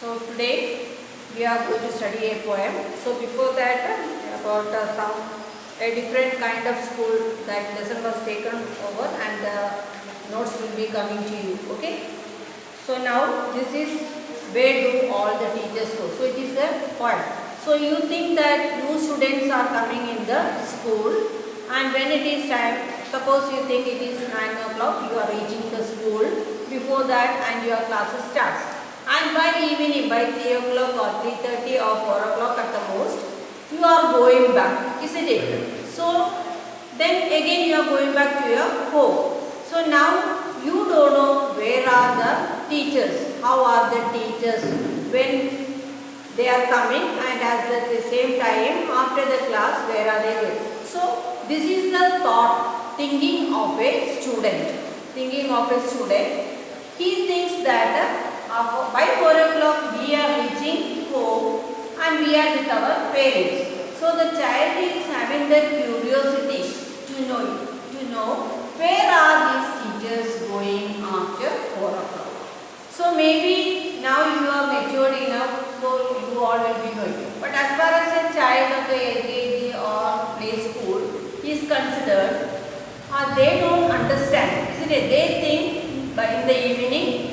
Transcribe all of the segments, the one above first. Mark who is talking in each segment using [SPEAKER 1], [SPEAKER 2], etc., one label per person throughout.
[SPEAKER 1] So today we are going to study a poem. So before that about some a different kind of school that lesson was taken over and the notes will be coming to you. Okay. So now this is where do all the teachers go. So it is a poem. So you think that you students are coming in the school and when it is time, suppose you think it is 9 o'clock, you are reaching the school before that and your classes starts. And by evening, by 3 o'clock or 3:30 or 4 o'clock at the most, you are going back, isn't it? So then again you are going back to your home. So now you don't know where are the teachers, how are the teachers when they are coming and at the same time after the class where are they going. So this is the thought, thinking of a student. Thinking of a student. He thinks that by 4 o'clock we are reaching home and we are with our parents. So the child is having the curiosity to know where are these teachers going after 4 o'clock. So maybe now you are matured enough, so you all will be knowing. But as far as a child of the LKG or play school is considered, they don't understand, isn't it? They think by in the evening,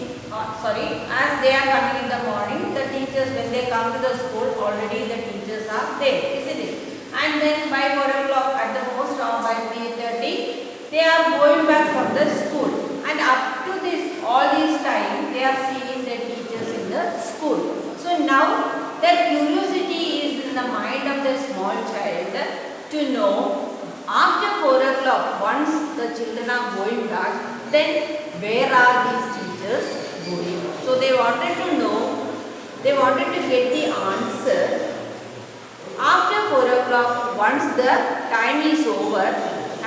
[SPEAKER 1] as they are coming in the morning, the teachers when they come to the school already the teachers are there, isn't it? And then by 4 o'clock at the most or by 3:30, they are going back from the school. And up to this, all this time, they are seeing the teachers in the school. So now, their curiosity is in the mind of the small child to know after 4 o'clock, once the children are going back, then where are these teachers going? So they wanted to know, they wanted to get the answer after 4 o'clock, once the time is over,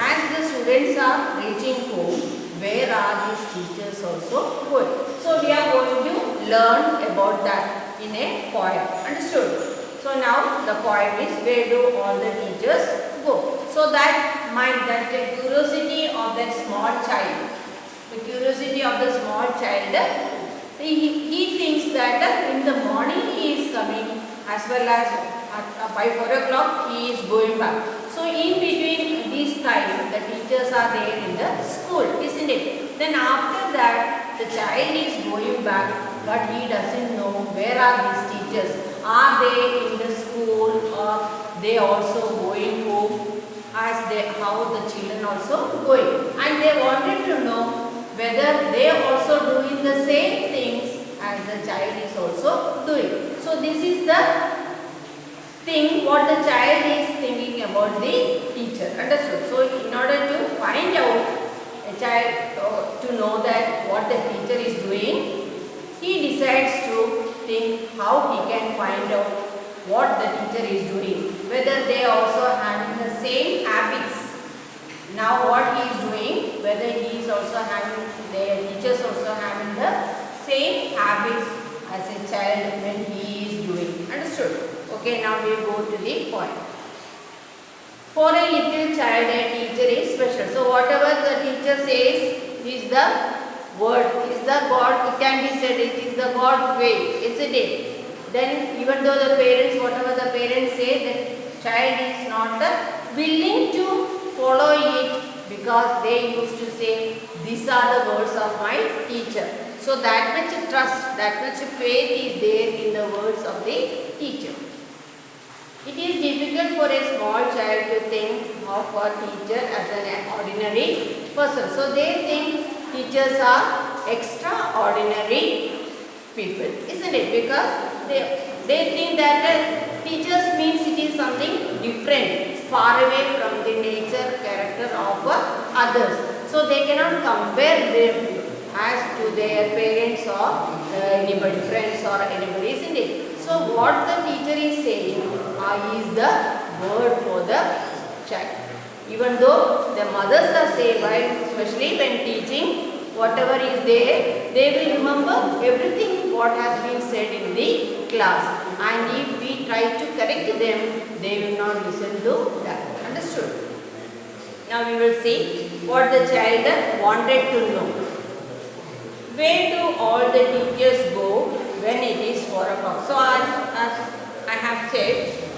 [SPEAKER 1] as the students are reaching home, where are these teachers also going? So we are going to learn about that in a poem. Understood? So now the poem is where do all the teachers go? So that mind, that the curiosity of that small child, the curiosity of the small child, he thinks that in the morning he is coming as well as by 4 o'clock he is going back. So in between this time the teachers are there in the school, isn't it? Then after that the child is going back but he doesn't know where are these teachers. Are they in the school or they also going home as how the children also going. And they wanted to know whether they also doing the same things as the child is also doing. So this is the thing what the child is thinking about the teacher. Understood? So in order to find out a child to know that what the teacher is doing, he decides to think how he can find out what the teacher is doing, whether they also having the same habits. Now what he is doing, whether he is also having, their teachers also having the same habits as a child when he is doing. Understood? Okay, now we go to the point. For a little child, a teacher is special. So whatever the teacher says is the word, is the God, it can be said it is the God way, isn't it? Then even though the parents, whatever the parents say, the child is not willing to follow it because they used to say these are the words of my teacher. So that much trust, that much faith is there in the words of the teacher. It is difficult for a small child to think of a teacher as an ordinary person. So they think teachers are extraordinary people, isn't it? Because they think that teachers means it is something different, far away from the nature, character of others. So they cannot compare them as to their parents or anybody, friends or anybody, isn't it? So what the teacher is saying is the word for the child. Even though the mothers are saying, especially when teaching, whatever is there, they will remember everything what has been said in the class. And if we try to correct them, they will not listen to that. Understood? Now we will see what the child wanted to know. Where do all the teachers go when it is 4 o'clock. So as I have said,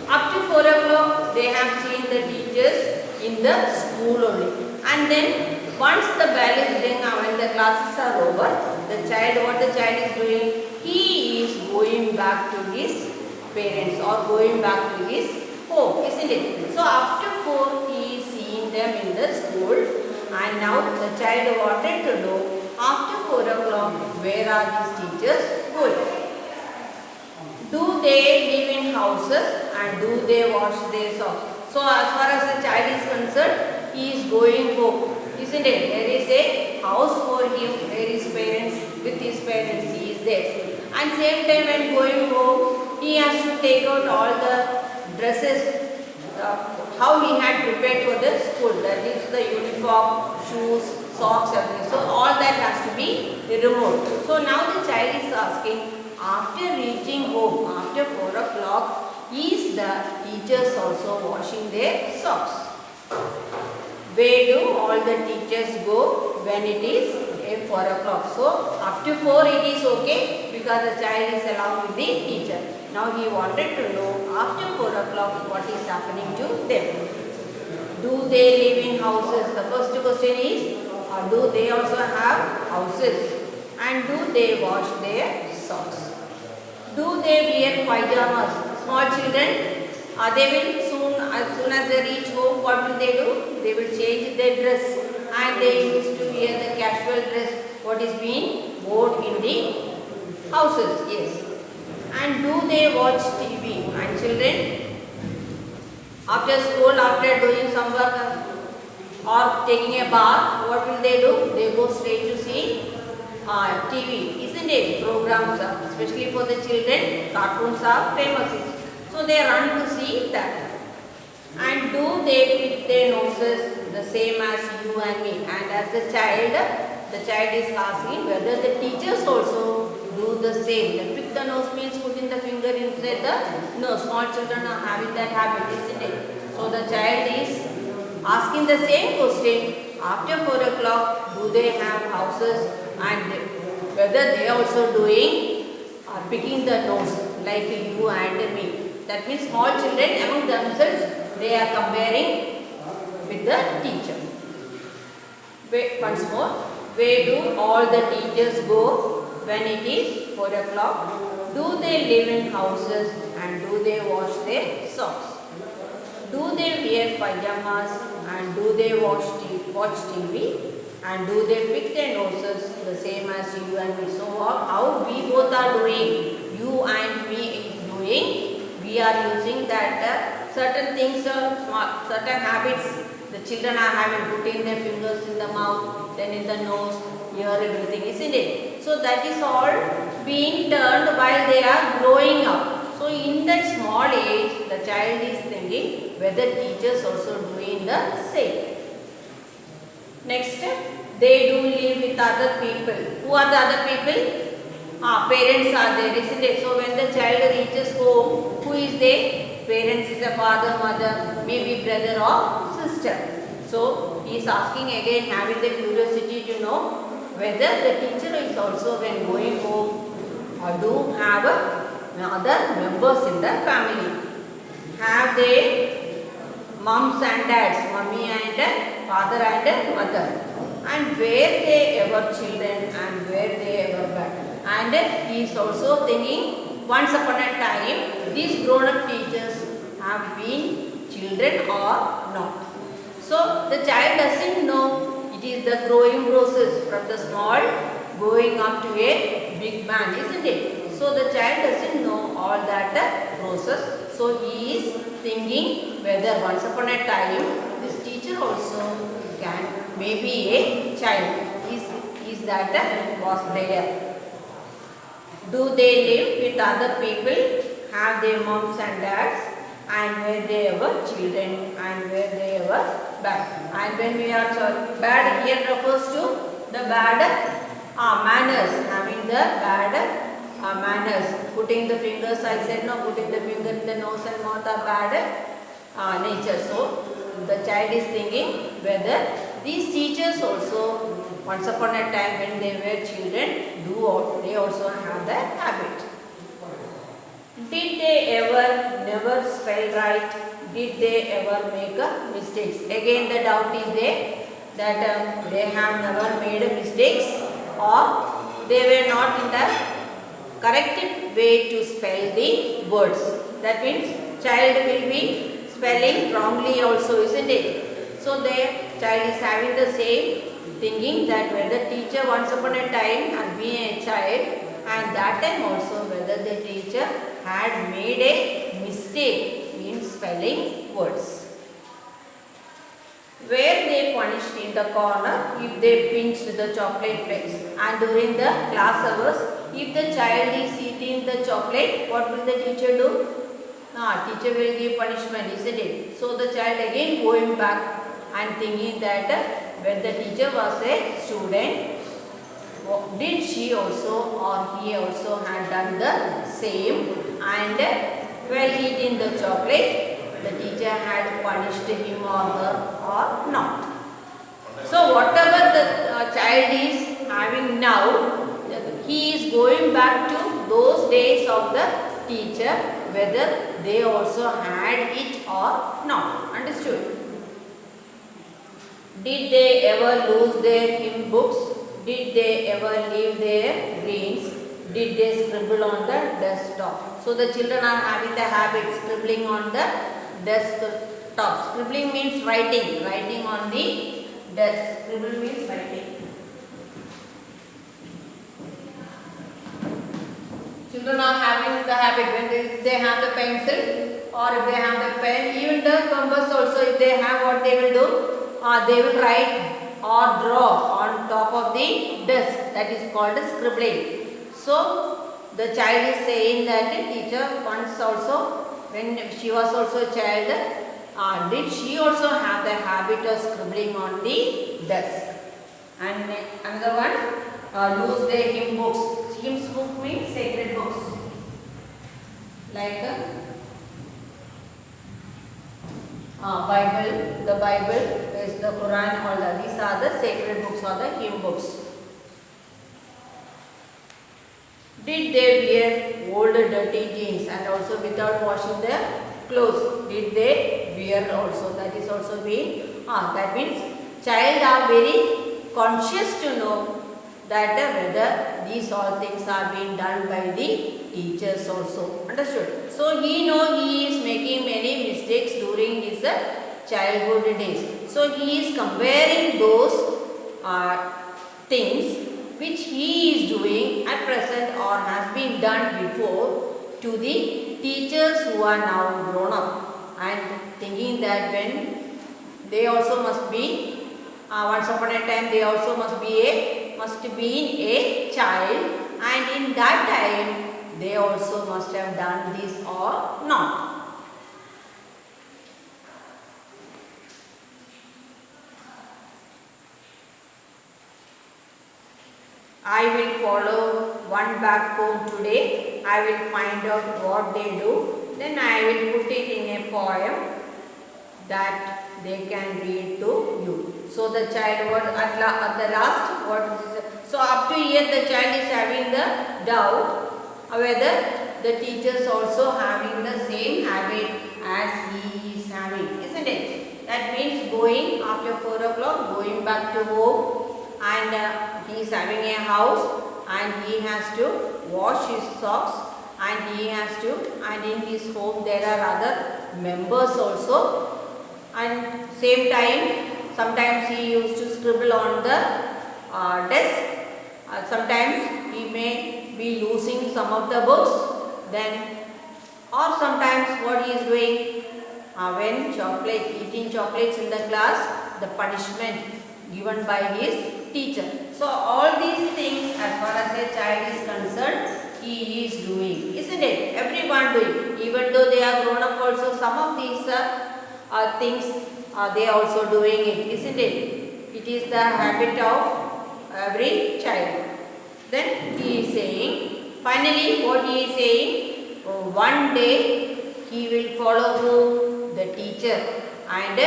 [SPEAKER 1] up to 4 o'clock they have seen the teachers in the school only. And then once the bell is ring, when the classes are over, what the child is doing, he is going back to his parents or going back to his home, isn't it? So after 4 he is seeing them in the school, and now the child wanted to know after 4 o'clock where are these teachers going? Do they live in houses and do they wash their socks? So as far as the child is concerned, he is going home, isn't it? There is a house for him where his parents, with his parents he is there. And same time when going home, he has to take out all the dresses, how he had prepared for the school. That is the uniform, shoes, socks, everything. So all that has to be removed. So now the child is asking, after reaching home, after 4 o'clock, is the teachers also washing their socks? Where do all the teachers go when it is 4 o'clock? So up to 4 it is okay because the child is along with the teacher. Now he wanted to know after 4 o'clock what is happening to them. Do they live in houses? The first question is, do they also have houses? And do they wash their socks? Do they wear pajamas? Small children, they will as soon as they reach home, what will they do? They will change their dress, and they used to wear the casual dress what is being worn in the houses. Yes. And do they watch TV? And children, after school, after doing some work or taking a bath, what will they do? They go straight to see TV, isn't it? Programs, especially for the children, cartoons are famous. So they run to see that. And do they pick their noses the same as you and me? And as the child is asking whether the teachers also do the same. The pick the nose means putting the finger inside the nose. Small children are having that habit, isn't it? So the child is asking the same question. After 4 o'clock, do they have houses? And whether they are also doing picking the nose like you and me. That means small children among themselves, they are comparing with the teacher. Once more, where do all the teachers go when it is 4 o'clock? Do they live in houses and do they wash their socks? Do they wear pajamas and do they watch TV? And do they pick their noses the same as you and me? So how we both are doing, you and me is doing, we are using that certain things, certain habits the children are having, putting their fingers in the mouth, then in the nose, ear, everything, isn't it? So that is all being turned while they are growing up. So in that small age, the child is thinking whether teachers also doing the same. Next, they do live with other people. Who are the other people? Parents are there, isn't it? So when the child reaches home, who is there? Parents is a father, mother, maybe brother or sister. So he is asking again, having the curiosity to know whether the teacher is also when going home or do have other members in the family. Have they moms and dads, mummy and father and mother, and where they ever children and where they ever back. And he is also thinking once upon a time these grown up teachers have been children or not. So the child doesn't know, it is the growing process from the small going up to a big man, isn't it? So the child doesn't know all that process. So he is thinking whether once upon a time this teacher also can maybe a child is that was there. Do they live with other people, have their moms and dads, and where they ever children and where they ever bad. And when we are bad here refers to the bad manners, having the bad manners. Putting the fingers, I said no, putting the finger in the nose and mouth are bad nature. So the child is thinking whether these teachers also once upon a time when they were children, they also have that habit. spell right? Did they ever make mistakes? Again the doubt is there that they have never made mistakes or they were not in the correct way to spell the words. That means child will be spelling wrongly also, isn't it? So the child is having the same thinking that whether teacher once upon a time has been a child, and that time also whether the teacher had made a mistake in spelling words. Where they punished in the corner if they pinched the chocolate flakes, and during the class hours if the child is eating the chocolate, what will the teacher do? Teacher will give punishment, isn't it? So the child again going back and thinking that when the teacher was a student, did she also or he also had done the same, and while eating the chocolate the teacher had punished him or her or not. So whatever the child is having now, he is going back to those days of the teacher, whether they also had it or not. Understood? Did they ever lose their hymn books? Did they ever leave their greens? Did they scribble on the desktop? So the children are having the habit scribbling on the desktop. Scribbling means writing. Writing on the desk. Scribble means writing. Children are having the habit when they have the pencil or if they have the pen, even the compass also, if they have, what they will do? They will write or draw on top of the desk. That is called scribbling. So the child is saying that the teacher once also, when she was also a child, did she also have the habit of scribbling on the desk? And another one, lose their hymn books. Hymn book means sacred books, like Bible. The Bible is the Quran. All these are the sacred books or the hymn books. Did they wear old dirty jeans and also without washing their clothes? Did they wear also? That is also being. That means child are very conscious to know that whether these all things are being done by the teachers also. Understood? So he know he is making many mistakes during his childhood days. So he is comparing those things which he is doing at present or has been done before to the teachers who are now grown up, and thinking that when they also must be once upon a time they also must be a child, and in that time they also must have done this or not. I will follow one back home today. I will find out what they do. Then I will put it in a poem that they can read to you. So the child, at the last, what is it? So up to here the child is having the doubt whether the teachers also having the same habit as he is having, isn't it? That means going after 4 o'clock, going back to home, and he is having a house and he has to wash his socks, and he has to, and in his home there are other members also, and same time sometimes he used to scribble on the desk. Sometimes he may be losing some of the books, then or sometimes what he is doing, when eating chocolates in the class, the punishment given by his teacher. So all these things, as far as a child is concerned, he is doing, isn't it? Everyone doing, even though they are grown up also, some of these things they are also doing it, isn't it? It is the habit of every child. Then he is saying, finally what he is saying, one day he will follow who? The teacher, and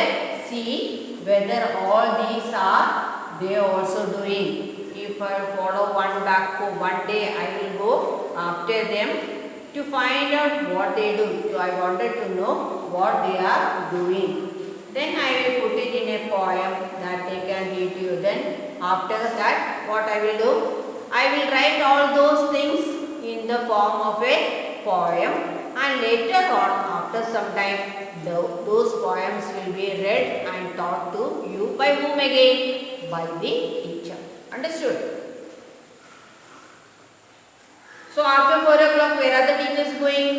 [SPEAKER 1] see whether all these are they are also doing. If I follow one back home, one day I will go after them to find out what they do. So I wanted to know what they are doing. Then I will put it in a poem that they can read to you. Then after that, what I will do? I will write all those things in the form of a poem, and later on, after some time, those poems will be read and taught to you by whom again? By the teacher. Understood? So after 4 o'clock, where are the teachers going?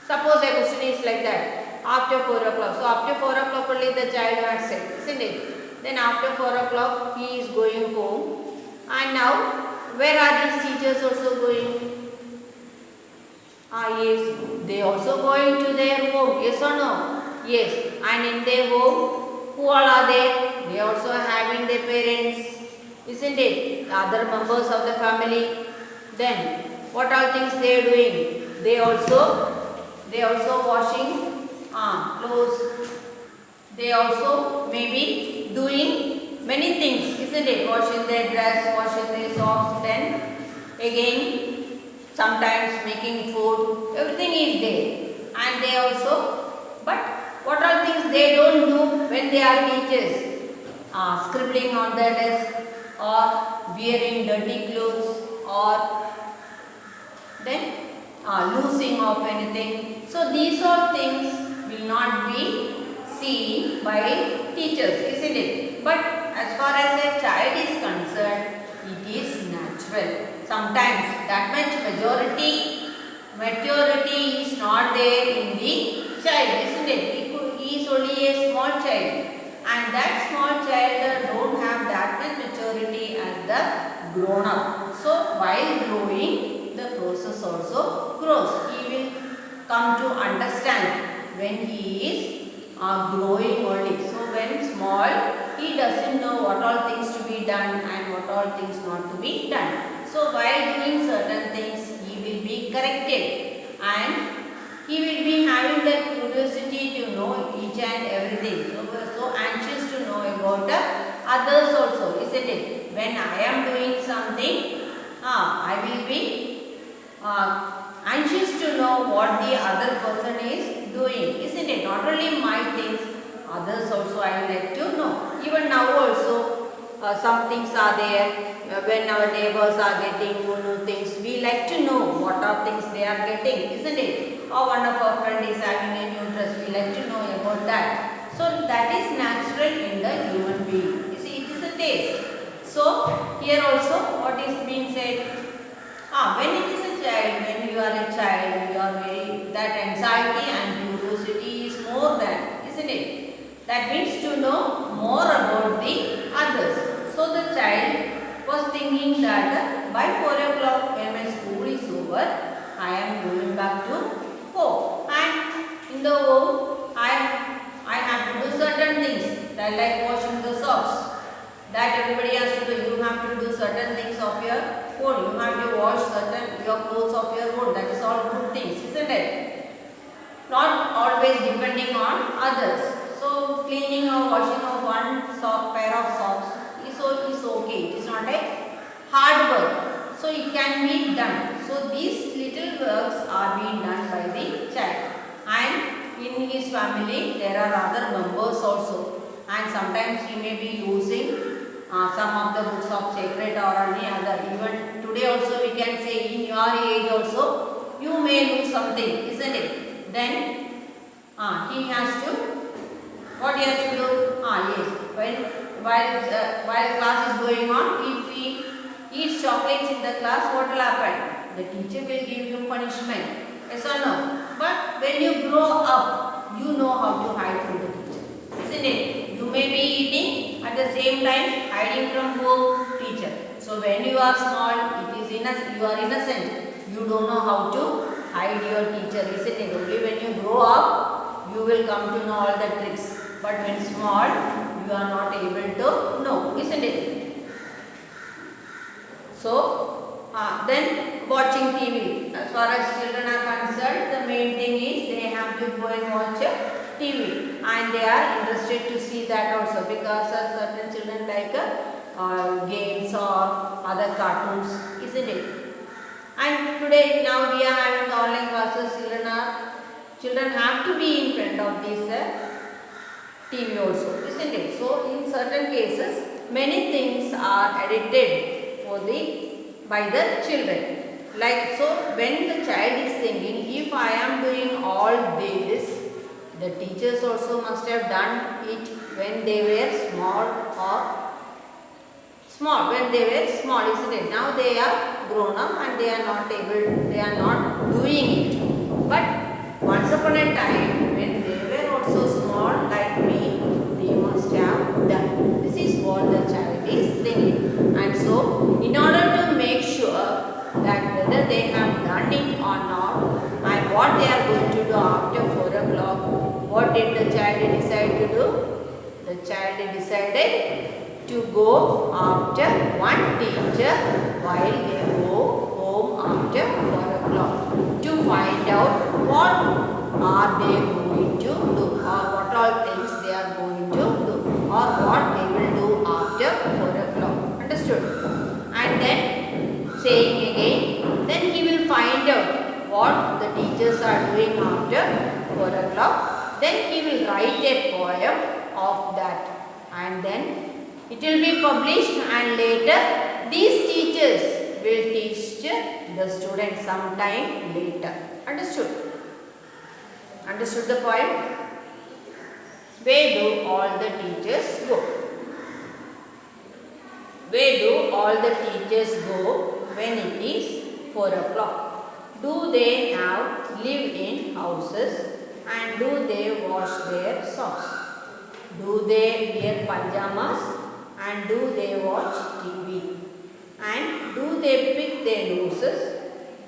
[SPEAKER 1] Suppose a question is like that. After 4 o'clock. So after 4 o'clock only the child had said, isn't it? Then after 4 o'clock he is going home. And now, where are these teachers also going? Yes, they also going to their home. Yes or no? Yes. And in their home, who all are there? They also having their parents, isn't it? The other members of the family. Then, what all things they are doing? They also washing clothes. They also maybe doing many things, isn't it? Washing their dress, washing their socks, then again sometimes making food, everything is there. And they also, but what all things they don't do when they are teachers? Scribbling on the desk, or wearing dirty clothes, or then losing of anything. So these all things will not be seen by teachers, isn't it? But as far as a child is concerned, it is natural. Sometimes that much maturity is not there in the child, isn't it? He is only a small child, and that small child don't have that much maturity as the grown up. So while growing, the process also grows. He will come to understand when he is growing only. So when small, he doesn't know what all things to be done and what all things not to be done. So while doing certain things, he will be corrected, and he will be having that curiosity to know each and everything. So anxious to know about the others also, isn't it? When I am doing something, I will be anxious to know what the other person is doing, isn't it? Not only my things, others also I would like to know. Even now also, some things are there. When our neighbors are getting new things, we like to know what are things they are getting, isn't it? Or one of our friend is having a new dress, we like to know about that. So that is natural in the human being. You see, it is a taste. So here also, what is being said? When it is a child, when you are a child, you are very, that anxiety and curiosity is more than, isn't it? That means to know more about the others. So the child was thinking that by 4 o'clock when my school is over, I am going back to home. And in the home, I have to do certain things that like washing the socks. That everybody has to do. You have to do certain things of your own. You have to wash your clothes of your own. That is all good things, isn't it? Not always depending on others. So cleaning or washing of one pair of socks is okay. It is not a hard work. So it can be done. So these little works are being done by the child. And in his family there are other members also. And sometimes he may be losing some of the books of sacred or any other. Even today also we can say in your age also you may lose something, isn't it? Then he has to, what he has to do? Yes, while class is going on, if he eats chocolates in the class, what will happen? The teacher will give you punishment. Yes or no? But when you grow up, you know how to hide from the teacher, isn't it? You may be eating at the same time hiding from home teacher. So when you are small, it is innocent. You are innocent. You don't know how to hide your teacher, isn't it? Only when you grow up, you will come to know all the tricks. But when small, you are not able to know, isn't it? So then watching TV. As far as children are concerned, the main thing is they have to go and watch TV, and they are interested to see that also, because certain children like games or other cartoons, isn't it? And today now we are having children have to be in front of this TV also, isn't it? So in certain cases, many things are edited for the by the children. Like so, when the child is thinking, if I am doing all this, the teachers also must have done it when they were small, when they were small, isn't it? Now they are grown up and they are not doing it. But once upon a time, when they were also small like me, they must have done. This is what the child is thinking. And so, in order to make sure that whether they have done it or not and what they are going to do after 4 o'clock, what did the child decide to do? The child decided to go after one teacher while they go home after 4 o'clock to find out what are they going to do or what all things they are going to do or what they will do after 4 o'clock. Understood? And then saying again, then he will find out what the teachers are doing after 4 o'clock. Then he will write a poem of that and then it will be published and later these teachers will teach the students sometime later. Understood? Understood the poem? Where do all the teachers go? Where do all the teachers go when it is 4 o'clock? Do they have live in houses and do they wash their socks? Do they wear pajamas? And do they watch TV? And do they pick their noses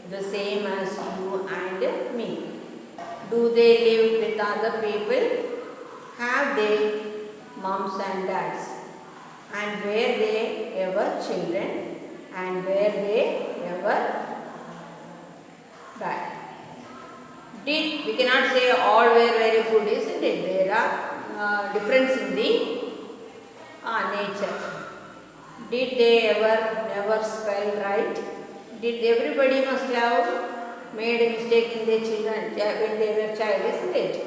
[SPEAKER 1] the same as you and me? Do they live with other people? Have they moms and dads? And were they ever children? And were they ever died? We cannot say all were very good, isn't it? There are difference in the nature. Did they ever never spell right? Did everybody must have made a mistake in their children when they were child, isn't it?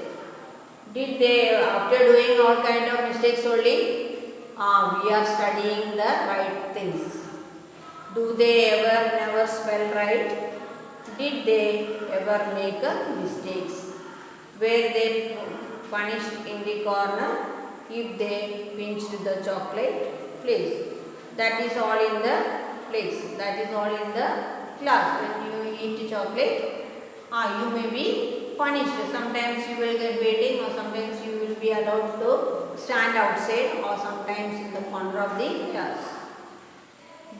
[SPEAKER 1] Did they, after doing all kind of mistakes only, we are studying the right things? Do they ever never spell right? Did they ever make mistakes? Were they punished in the corner if they pinched the chocolate? Please. That is all in the place. That is all in the class. When you eat chocolate, you may be punished. Sometimes you will get beating or sometimes you will be allowed to stand outside or sometimes in the corner of the class.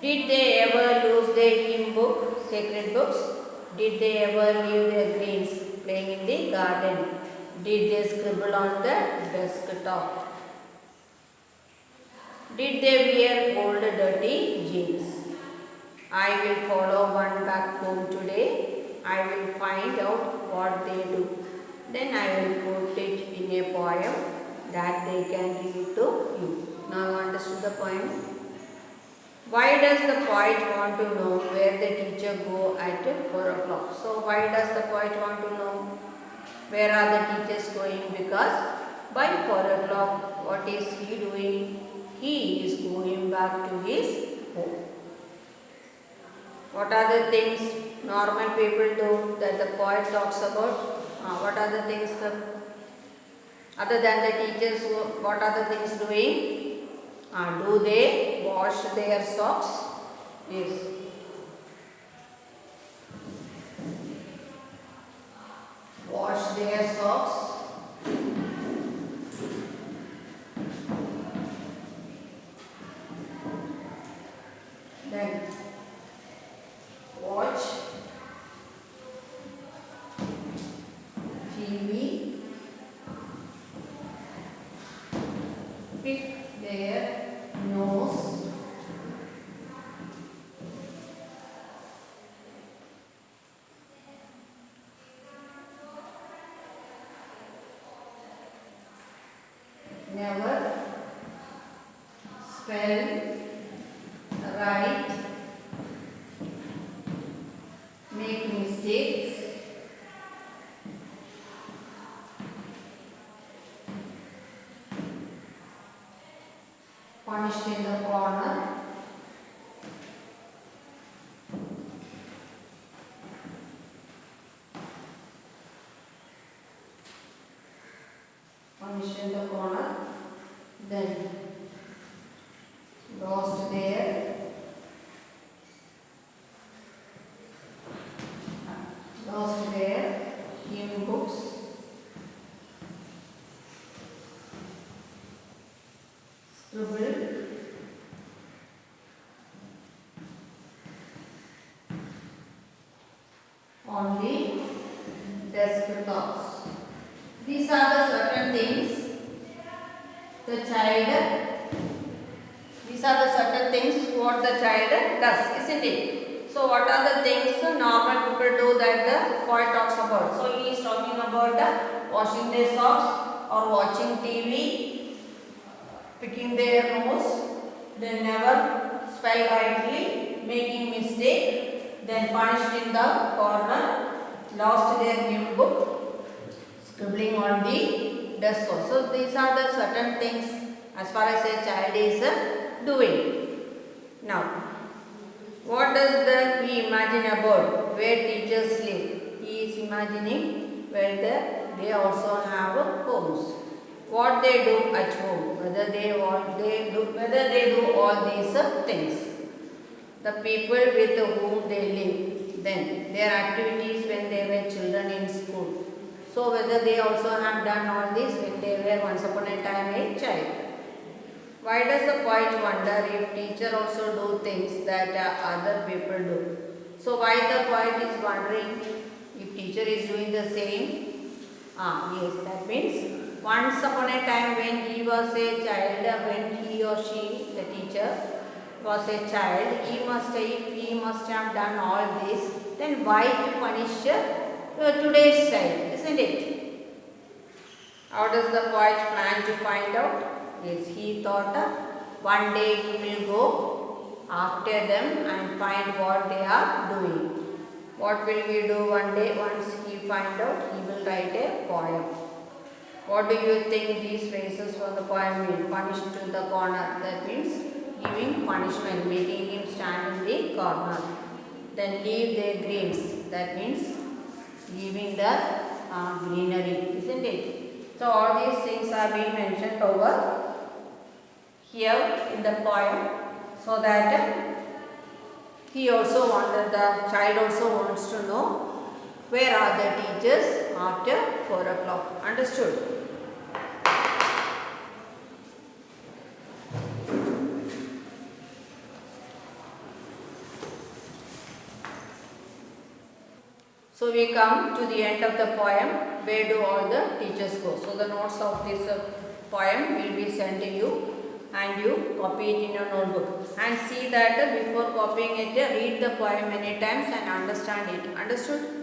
[SPEAKER 1] Did they ever lose their hymn book, sacred books? Did they ever leave their greens playing in the garden? Did they scribble on the desktop? Did they wear old dirty jeans? I will follow one back home today. I will find out what they do. Then I will put it in a poem that they can read to you. Now you understood the poem? Why does the poet want to know where the teacher go at 4 o'clock? So why does the poet want to know where are the teachers going? Because by 4 o'clock, what is he doing? He is going back to his home. What are the things normal people do that the poet talks about? What are the things other than the teachers, what are the things doing? Do they wash their socks? Yes. Wash their socks. Then watch TV, pick their nose, never spell right, make mistakes, punished in the corner. Punished in the corner. Then lost there. Lost their hymn books. Scribbled on the desktops. These are the certain things the child. These are the certain things what the child does, isn't it? So what are the things normal people do that the poet talks about? So he is talking about washing their socks or watching TV, picking their nose, then never spell rightly, making mistake, then punished in the corner, lost their hymn book, scribbling on the desk. So these are the certain things as far as a child is doing. Now, what does he imagine about where teachers live? He is imagining where they also have homes. What they do at home, whether they do all these things. The people with whom they live, then their activities when they were children in school. So whether they also have done all this when they were once upon a time a child. Why does the poet wonder if teacher also do things that other people do? So why the poet is wondering if teacher is doing the same? Yes, that means once upon a time when he was a child, when he or she, the teacher, was a child, if he must have done all this, then why to punish today's child, isn't it? How does the poet plan to find out? Yes, he thought one day he will go after them and find what they are doing. What will we do one day once he find out? He will write a poem. What do you think these phrases for the poem mean? Punished to the corner, that means giving punishment, making him stand in the corner. Then leave their greens, that means leaving the greenery, isn't it? So all these things are being mentioned over here in the poem, so that he also wanted, the child also wants to know where are the teachers after 4 o'clock. Understood? So we come to the end of the poem. Where do all the teachers go? So the notes of this poem will be sent to you and you copy it in your notebook. And see that before copying it, read the poem many times and understand it. Understood?